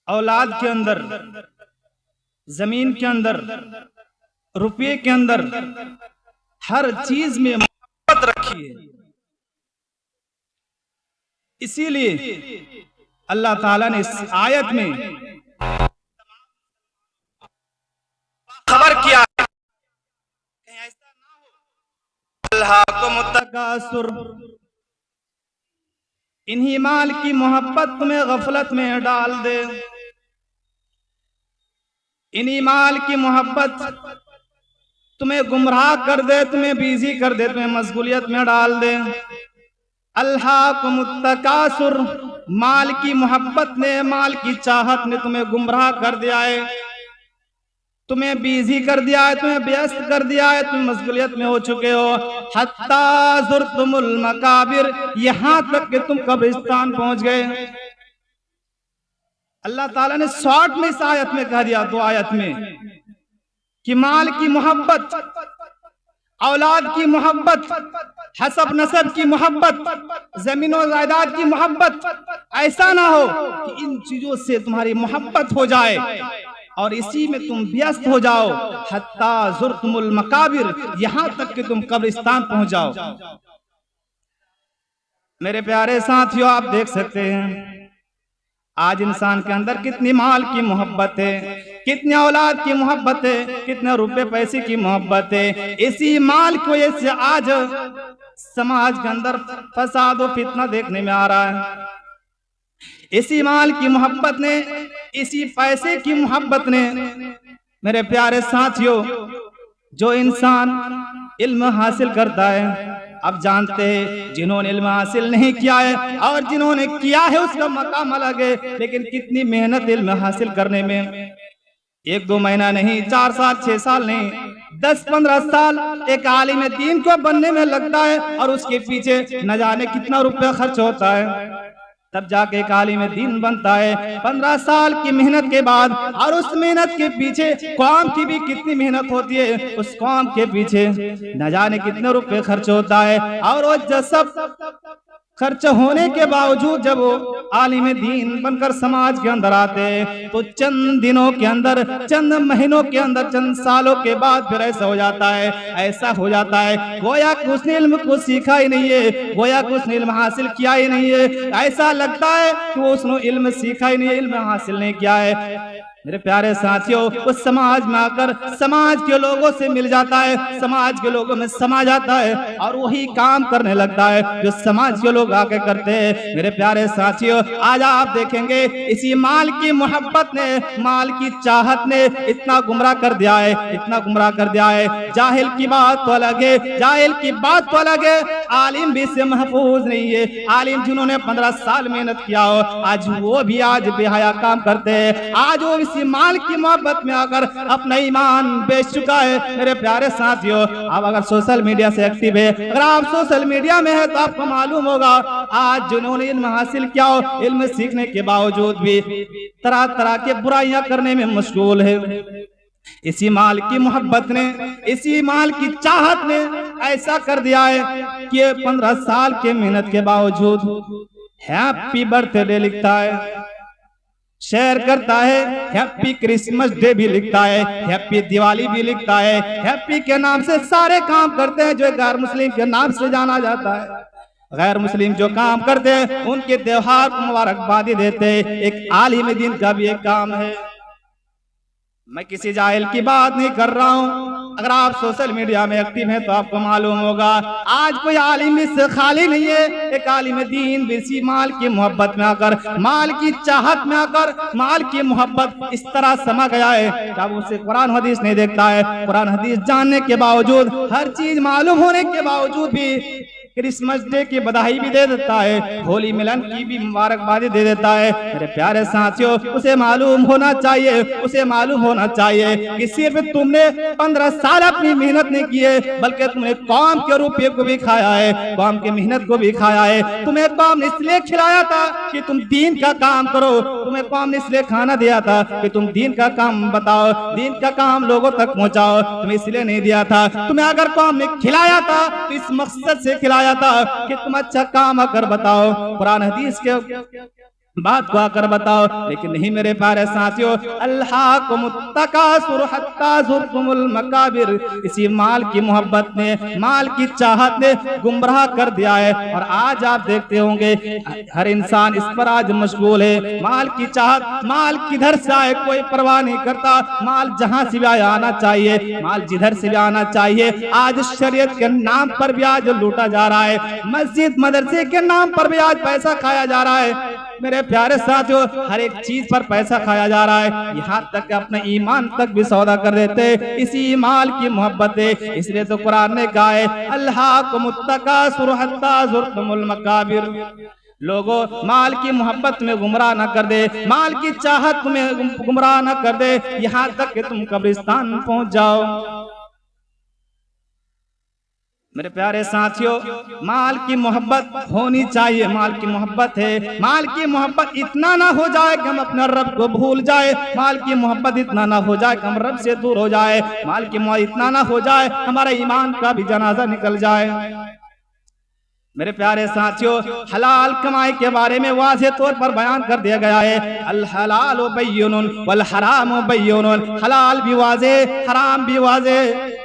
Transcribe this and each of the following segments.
औलाद के अंदर, जमीन के अंदर, रुपये के अंदर, हर चीज में मोहब्बत रखी है। इसीलिए अल्लाह ताला ने इस आयत में खबर किया है कहीं ऐसा ना हो अल्लाहुम तकासुर, इन्हीं माल की मोहब्बत तुम्हें गफलत में डाल दे, इन्हीं माल की मोहब्बत तुम्हें गुमराह कर दे, तुम्हें बिजी कर दे, तुम्हें मशगूलियत में डाल दे। अल्लाहुम तकासुर, माल की मोहब्बत ने, माल की चाहत ने तुम्हें गुमराह कर दिया है, तुम्हें बिजी कर दिया है, तुम्हें व्यस्त कर दिया है, तुम मशगूलियत में हो चुके हो। हत्ता ज़ुरतुमुल मकाबिर, यहां तक कि तुम कब्रिस्तान पहुंच गए। अल्लाह ताला ने शॉर्ट में इस आयत में कह दिया, दो आयत में, कि माल की मोहब्बत, औलाद की मोहब्बत, हसब नसब की मोहब्बत, जमीन और जायदाद की मोहब्बत, ऐसा ना हो कि इन चीजों से तुम्हारी मोहब्बत हो जाए और इसी में तुम व्यस्त हो जाओ। हत्ता ज़ुरतुमुल मकाबिर, यहां तक कि तुम कब्रिस्तान पहुंच जाओ। मेरे प्यारे साथियों, आप देख सकते हैं आज इंसान के अंदर कितनी माल की मोहब्बत है, कितनी औलाद की मोहब्बत है, कितने रुपए पैसे की मोहब्बत है। इसी माल की वजह से आज समाज के अंदर फसाद और फितना देखने में आ रहा है। इसी माल की मोहब्बत ने, इसी पैसे की मोहब्बत ने, मेरे प्यारे साथियों, जो इंसान इल्म हासिल करता है, अब जानते हैं जिन्होंने इल्म हासिल नहीं किया है और जिन्होंने किया है उसका मकाम अलग है, लेकिन कितनी मेहनत इल्म हासिल करने में, 1-2 महीना नहीं, 4 साल 6 साल नहीं, 10-15 साल एक आलिम दीन को बनने में लगता है और उसके पीछे न जाने कितना रुपया खर्च होता है, तब जाके एक आलिम दीन बनता है। 15 साल की मेहनत के बाद, और उस मेहनत के पीछे कौम की भी कितनी मेहनत होती है, उस कौम के पीछे न जाने कितने रुपए खर्च होता है। और वो जब सब खर्च होने के बावजूद जब वो आलिम दीन बनकर समाज के अंदर आते हैं तो चंद दिनों के अंदर, चंद महीनों के अंदर, चंद सालों के बाद फिर ऐसा हो जाता है, ऐसा हो जाता है गोया कि उसने इल्म को सीखा ही नहीं है, गोया कि उसने इल्म हासिल किया ही नहीं है। ऐसा लगता है कि वो उसने इल्म सीखा ही नहीं है, इल्म हासिल नहीं किया है। मेरे प्यारे साथियों, उस समाज में आकर समाज के लोगों से मिल जाता है, समाज के लोगों में समा जाता है और वही काम करने लगता है जो समाज के लोग आके करते हैं। मेरे प्यारे साथियों, आज आप देखेंगे इसी माल की मोहब्बत ने, माल की चाहत ने इतना गुमराह कर दिया है, इतना गुमराह कर दिया है। जाहिल की बात तो अलग है, जाहिल की बात तो अलग है, आलिम भी से महफूज नहीं है। आलिम जिन्होंने 15 साल मेहनत किया हो, आज वो भी आज बेहया काम करते हैं। आज वो माल की मोहब्बत में आकर अपना ईमान बेच चुका है। मेरे प्यारे साथियों, आप अगर सोशल मीडिया से एक्टिव है, अगर आप सोशल मीडिया में है तो आपको मालूम होगा आज जिन्होंने इल्म हासिल किया हो, इल्म सीखने के बावजूद भी तरह तरह के बुराइयां करने में मशगूल है। इसी माल की मोहब्बत ने, इसी माल की चाहत ने ऐसा कर दिया है कि 15 साल के मेहनत के बावजूद हैप्पी बर्थडे लिखता है, शेयर करता है, हैप्पी क्रिसमस डे भी लिखता है, हैप्पी दिवाली भी लिखता है, हैप्पी के नाम से सारे काम करते हैं जो गैर मुस्लिम के नाम से जाना जाता है। गैर मुस्लिम जो काम करते हैं उनके त्योहार को मुबारकबादी देते हैं। एक आलिम दीन का भी एक काम है। मैं किसी जाहिल की बात नहीं कर रहा हूँ, अगर आप सोशल मीडिया में एक्टिव हैं तो आपको मालूम होगा आज कोई आलिम से खाली नहीं है। एक आलिम दीन भी इसी माल की मोहब्बत में आकर, माल की चाहत में आकर, माल की मोहब्बत इस तरह समा गया है कि अब उसे कुरान हदीस नहीं देखता है। कुरान हदीस जानने के बावजूद, हर चीज मालूम होने के बावजूद भी क्रिसमस डे की बधाई भी दे देता है, होली मिलन की भी मुबारकबादी दे देता है। मेरे प्यारे साथियों, उसे मालूम होना चाहिए, उसे मालूम होना चाहिए कि सिर्फ तुमने 15 साल अपनी मेहनत नहीं की है, बल्कि तुमने कौम के रुपये को भी खाया है, कौम की मेहनत को भी खाया है। तुम्हें कौम ने इसलिए खिलाया था कि तुम दीन का काम करो, तुम्हें कौम ने इसलिए खाना दिया था कि तुम दीन का काम बताओ, दीन का काम लोगों तक पहुंचाओ, तुम्हें इसलिए नहीं दिया था। तुम्हें अगर कौम ने खिलाया था तो इस मकसद से खिलाया था कि तुम अच्छा काम अगर बताओ। कुरान हदीस के बात को आकर बताओ। लेकिन नहीं मेरे प्यारे साथियों, अल्लाकुमुत्तकासुर हत्ता ज़ुरतुमुल मकाबिर, इसी माल की मोहब्बत ने, माल की चाहत ने गुमराह कर दिया है। और आज आप देखते होंगे हर इंसान इस पर आज मशगूल है। माल की चाहत, माल किधर से आए कोई परवाह नहीं करता। माल जहां से भी आना चाहिए, माल जिधर से भी आना चाहिए। आज शरीयत के नाम पर भी आज लूटा जा रहा है, मस्जिद मदरसे के नाम पर भी आज पैसा खाया जा रहा है। मेरे प्यारे साथियों, हर एक चीज पर पैसा खाया जा रहा है, यहाँ तक कि अपने ईमान तक भी सौदा कर देते इसी माल की मोहब्बत है। इसलिए तो कुरान ने कहा है, अल्लाकुमुत्तकासुर हत्ता ज़ुरतुमुल मकाबिर। लोगों, माल की मोहब्बत में गुमराह न कर दे, माल की चाहत में गुमराह न कर दे, यहाँ तक कि तुम कब्रिस्तान पहुंच जाओ। मेरे प्यारे साथियों, माल की मोहब्बत होनी चाहिए, माल की मोहब्बत है। माल की मोहब्बत इतना ना हो जाए कि हम अपने रब को भूल जाए, माल की मोहब्बत इतना ना हो जाए कि हम रब से दूर हो जाए, माल की मोहब्बत इतना ना हो जाए हमारे ईमान का भी जनाजा निकल जाए। मेरे प्यारे साथियों, हलाल कमाई के बारे में वाज़ेह तौर पर बयान कर दिया गया है, अल हलाल बय्यिनुन वल हराम बय्यिनुन। हलाल भी वाज़ेह, हराम भी वाज़ेह।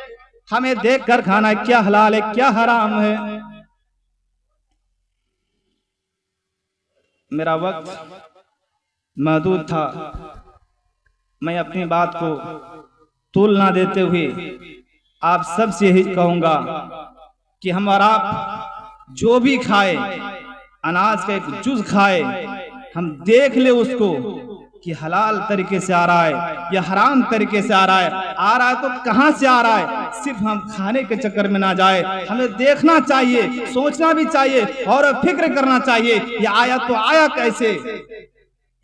हमें देखकर खाना है क्या हलाल है क्या हराम है। मेरा वक्त महदूद था, मैं अपनी बात को तूल ना देते हुए आप सबसे यही कहूंगा कि हम और आप जो भी खाए, अनाज का एक जुज खाए, हम देख ले उसको कि हलाल तरीके से आ रहा है या हराम तरीके से आ रहा है तो कहां से आ रहा है। सिर्फ हम खाने के चक्कर में ना जाए, हमें देखना चाहिए, सोचना भी चाहिए और फिक्र करना चाहिए ये आया तो आया कैसे।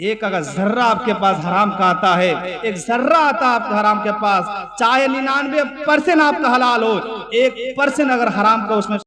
एक अगर जर्रा आपके पास हराम का आता है, एक जर्रा आता है आपके हराम के पास, चाहे 99% आपका हलाल हो, 1% अगर हराम का उसमें